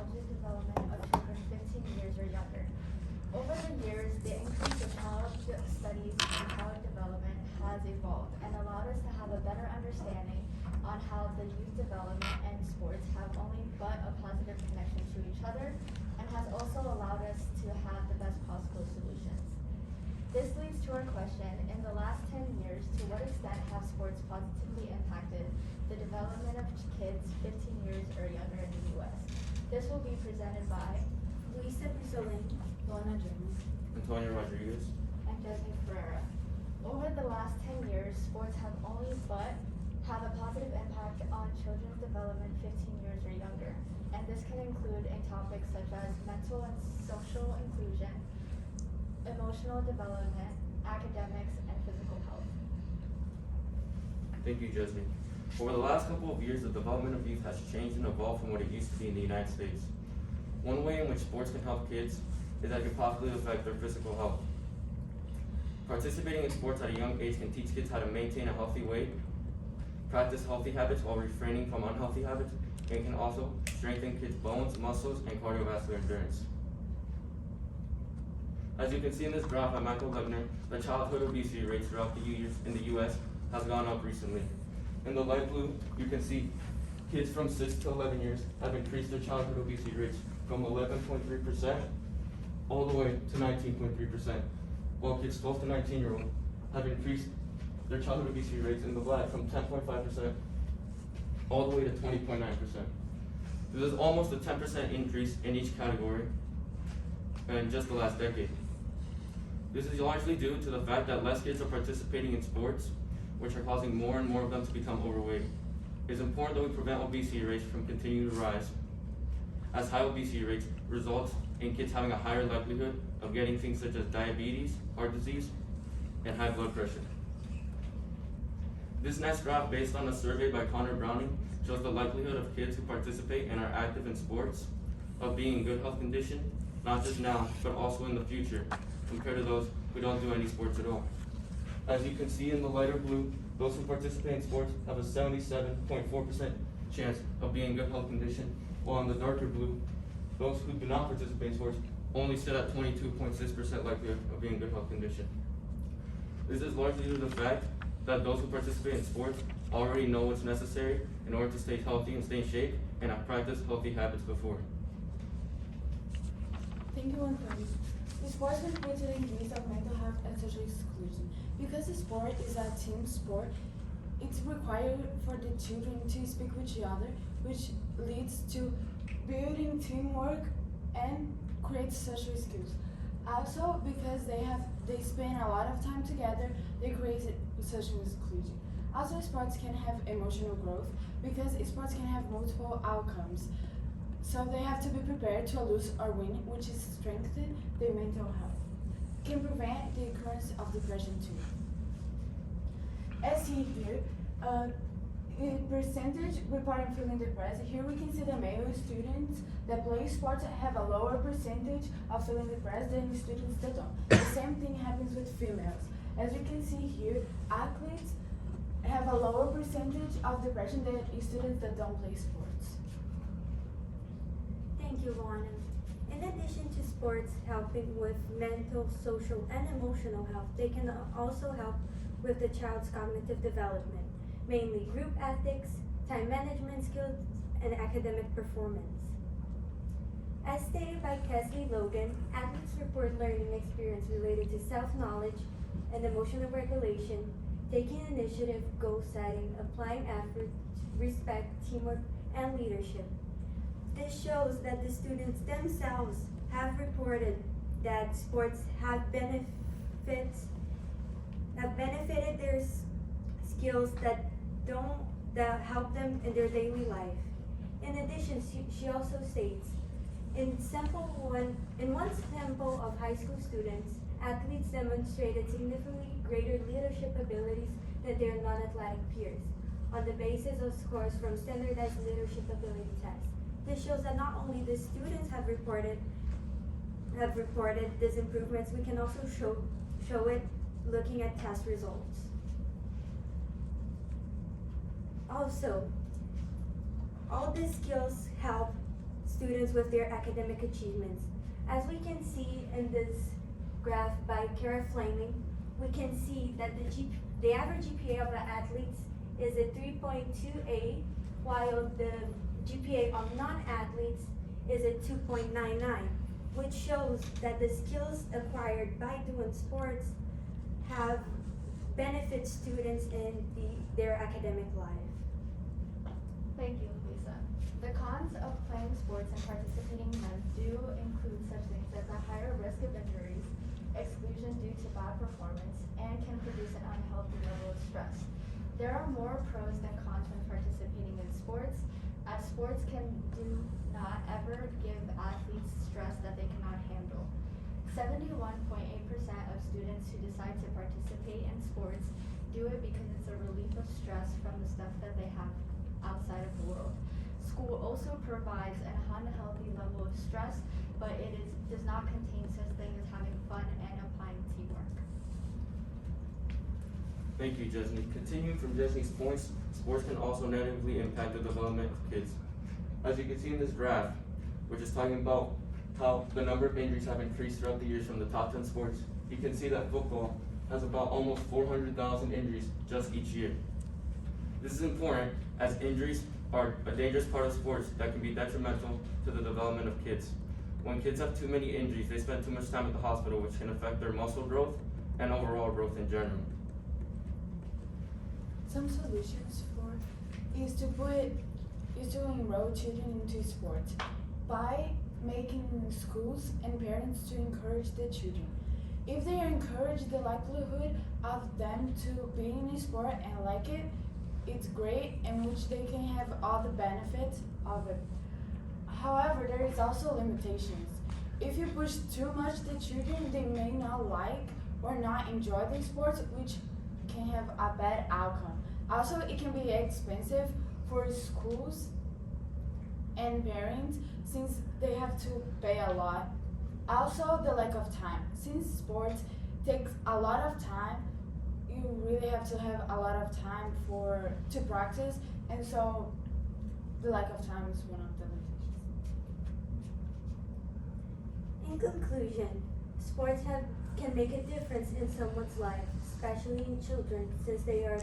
cognitive development of children 15 years or younger. Over the years, the increase of child studies and child development has evolved and allowed us to have a better understanding on how the youth development and sports have only but a positive connection to each other and has also allowed us to have the best possible solutions. This leads to our question, in the last 10 years, to what extent have sports positively impacted the development of kids 15 years or younger in the U.S.? This will be presented by Luisa Pizzolini, Luana Jones, Antonio Rodriguez. and Jasmine Ferreira. Over the last 10 years, sports have only but have a positive impact on children's development 15 years or younger, and this can include in topics such as mental and social inclusion, emotional development, academics, and physical health. Thank you, Jasmine. Over the last couple of years, the development of youth has changed and evolved from what it used to be in the United States. One way in which sports can help kids is that it can possibly affect their physical health. Participating in sports at a young age can teach kids how to maintain a healthy weight, practice healthy habits while refraining from unhealthy habits, and can also strengthen kids' bones, muscles, and cardiovascular endurance. As you can see in this graph by Michael Lebner, the childhood obesity rates throughout the years in the U.S. has gone up recently. In the light blue, you can see kids from 6 to 11 years have increased their childhood obesity rates from 11.3% all the way to 19.3%, while kids 12 to 19-year-old have increased their childhood obesity rates in the black from 10.5% all the way to 20.9%. This is almost a 10% increase in each category in just the last decade. This is largely due to the fact that less kids are participating in sports, which are causing more and more of them to become overweight. It is important that we prevent obesity rates from continuing to rise, as high obesity rates result in kids having a higher likelihood of getting things such as diabetes, heart disease, and high blood pressure. This next graph, based on a survey by Connor Browning, shows the likelihood of kids who participate and are active in sports of being in good health condition, not just now, but also in the future, compared to those who don't do any sports at all. As you can see in the lighter blue, those who participate in sports have a 77.4% chance of being in good health condition, while in the darker blue, those who do not participate in sports only sit at 22.6% likelihood of being in good health condition. This is largely due to the fact that those who participate in sports already know what's necessary in order to stay healthy and stay in shape, and have practiced healthy habits before. Thank you, Antonio. Sports contribute to the increase of mental health and social exclusion. Because the sport is a team sport, it's required for the children to speak with each other, which leads to building teamwork and creates social skills. Also, because they spend a lot of time together, they create social exclusion. Also, sports can have emotional growth because sports can have multiple outcomes. So they have to be prepared to lose or win, which is strengthen their mental health. Can prevent the occurrence of depression too. As seen here, in percentage reporting feeling depressed, here we can see the male students that play sports have a lower percentage of feeling depressed than students that don't. The same thing happens with females. As you can see here, athletes have a lower percentage of depression than students that don't play sports. Thank you, Luana. In addition to sports helping with mental, social, and emotional health, they can also help with the child's cognitive development, mainly group ethics, time management skills, and academic performance. As stated by Kesley Logan, athletes report learning experience related to self-knowledge and emotional regulation, taking initiative, goal setting, applying effort, respect, teamwork, and leadership. This shows that the students themselves have reported that sports have benefited their skills that help them in their daily life. In addition, she also states, in one sample of high school students, athletes demonstrated significantly greater leadership abilities than their non-athletic peers, on the basis of scores from standardized leadership ability tests. This shows that not only the students have reported these improvements, we can also show it looking at test results. Also, all these skills help students with their academic achievements. As we can see in this graph by Kara Flaming, we can see that the average GPA of the athletes is a 3.28, while the GPA of non-athletes is a 2.99, which shows that the skills acquired by doing sports have benefit students in their academic life. Thank you, Lisa. The cons of playing sports and participating in them do include such things as a higher risk of injuries, exclusion due to bad performance, and can produce an unhealthy level of stress. There are more pros than cons when participating in sports, as sports do not ever give athletes stress that they cannot handle. 71.8% of students who decide to participate in sports do it because it's a relief of stress from the stuff that they have outside of the world. School also provides an unhealthy level of stress, but does not contain such thing as having fun and applying teamwork. Thank you, Jesney. Continuing from Jesney's points, sports can also negatively impact the development of kids. As you can see in this graph, which is talking about how the number of injuries have increased throughout the years from the top 10 sports, you can see that football has about almost 400,000 injuries just each year. This is important as injuries are a dangerous part of sports that can be detrimental to the development of kids. When kids have too many injuries, they spend too much time at the hospital, which can affect their muscle growth and overall growth in general. Some solutions is to enroll children into sports by making schools and parents to encourage the children. If they encourage the likelihood of them to be in a sport and like it, it's great, in which they can have all the benefits of it. However, there is also limitations. If you push too much the children, they may not like or not enjoy the sports, which can have a bad outcome. Also, it can be expensive for schools and parents since they have to pay a lot. Also, the lack of time. Since sports takes a lot of time, you really have to have a lot of time to practice, and so the lack of time is one of the limitations. In conclusion, sports can make a difference in someone's life, especially in children, since they are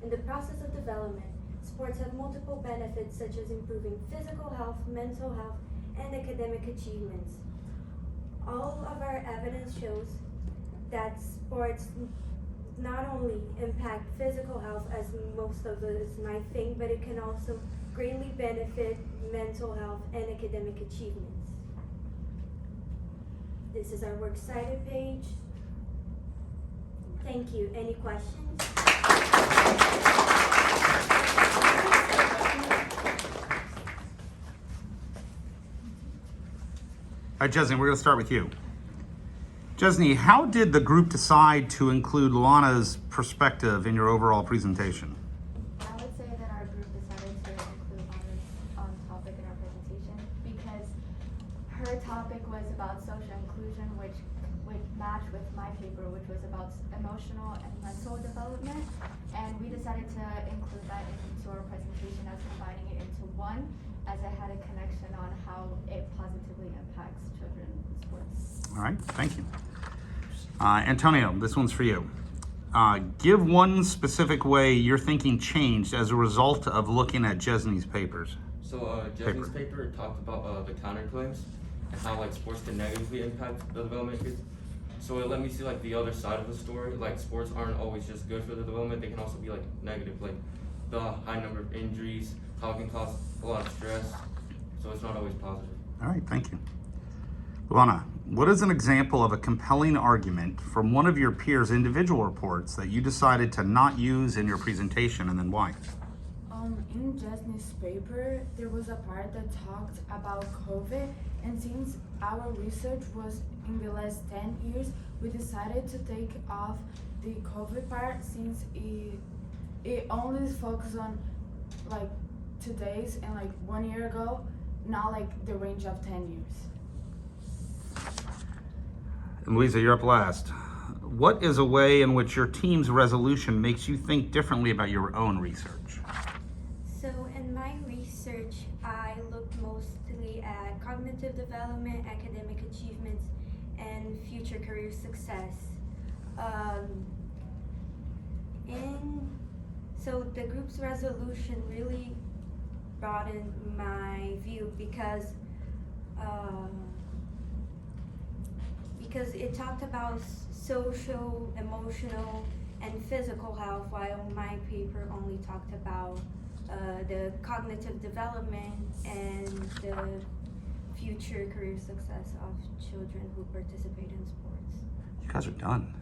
in the process of development. Sports have multiple benefits such as improving physical health, mental health, and academic achievements. All of our evidence shows that sports not only impact physical health, as most of us might think, but it can also greatly benefit mental health and academic achievements. This is our works cited page. Thank you. Any questions? All right, Jesney, we're going to start with you. Jesney, how did the group decide to include Lana's perspective in your overall presentation? I would say that our group decided to include Lana's topic in our presentation because her topic was about social inclusion, which would match with my paper, which was about emotional and mental development. And we decided to include that into our presentation as combining it into one, as it had a connection on how it positively impacts children in sports. All right, thank you. Antonio, this one's for you. Give one specific way your thinking changed as a result of looking at Jesney's papers. So Jesney's paper talked about the counterclaims and how like sports can negatively impact the development of kids. So it let me see like the other side of the story. Like sports aren't always just good for the development; they can also be like negative, like the high number of injuries, how it can cause a lot of stress. So it's not always positive. All right, thank you. Luana, what is an example of a compelling argument from one of your peers' individual reports that you decided to not use in your presentation, and then why? In Jesney's paper, there was a part that talked about COVID, and since our research was in the last 10 years, we decided to take off the COVID part since it only focused on like 2 days and like 1 year ago, not like the range of 10 years. And Lisa, you're up last. What is a way in which your team's resolution makes you think differently about your own research? So in my research, I looked mostly at cognitive development, academic achievements, and future career success. So the group's resolution really broadened my view because it talked about social, emotional, and physical health, while my paper only talked about the cognitive development and the future career success of children who participate in sports. You guys are done.